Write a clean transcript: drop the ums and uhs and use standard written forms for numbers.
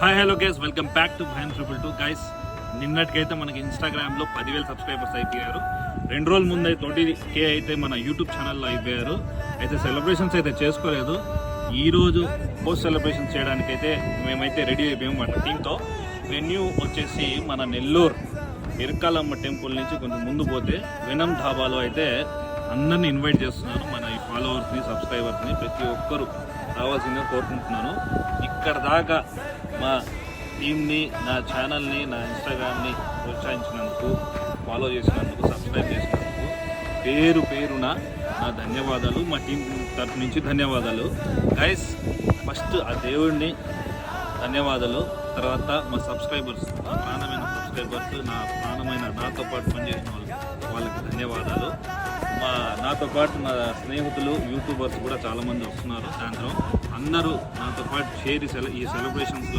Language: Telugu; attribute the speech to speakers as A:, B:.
A: Hi hello guys, welcome back to భయం 222 గైస్. నిన్నటికైతే మనకి ఇన్స్టాగ్రామ్లో 10,000 సబ్స్క్రైబర్స్ అయిపోయారు. 2 రోజుల ముందు 20K అయితే మన యూట్యూబ్ ఛానల్లో అయిపోయారు. అయితే సెలబ్రేషన్స్ అయితే చేసుకోలేదు. ఈరోజు పోస్ట్ సెలబ్రేషన్స్ చేయడానికైతే మేమైతే రెడీ అయిపోయాము మన టీంతో. వెన్యూ వచ్చేసి మన నెల్లూరు ఇరకాలమ్మ టెంపుల్ నుంచి కొంచెం ముందు పోతే వెనం ధాబాలో అయితే అందరిని ఇన్వైట్ చేస్తున్నాను. మన ఈ ఫాలోవర్స్ని, సబ్స్క్రైబర్స్ని ప్రతి ఒక్కరూ రావాల్సిందిగా కోరుకుంటున్నాను. ఇక్కడ దాకా మా టీమ్ని, నా ఛానల్ని, నా ఇన్స్టాగ్రామ్ని ప్రోత్సహించినందుకు, ఫాలో చేసినందుకు, సబ్స్క్రైబ్ చేసినందుకు పేరు పేరున నా ధన్యవాదాలు. మా టీం తరఫు నుంచి ధన్యవాదాలు గైస్. ఫస్ట్ ఆ దేవుడిని ధన్యవాదాలు, తర్వాత మా సబ్స్క్రైబర్స్, నా ప్రాణమైన సబ్స్క్రైబర్స్, నా ప్రాణమైన నాతో పాటు పనిచేసిన వాళ్ళకి ధన్యవాదాలు. నాతో పాటు నా స్నేహితులు యూట్యూబర్స్ కూడా చాలామంది వస్తున్నారు. సాయంత్రం అందరూ నాతో పాటు చేరి ఈ సెలబ్రేషన్స్లో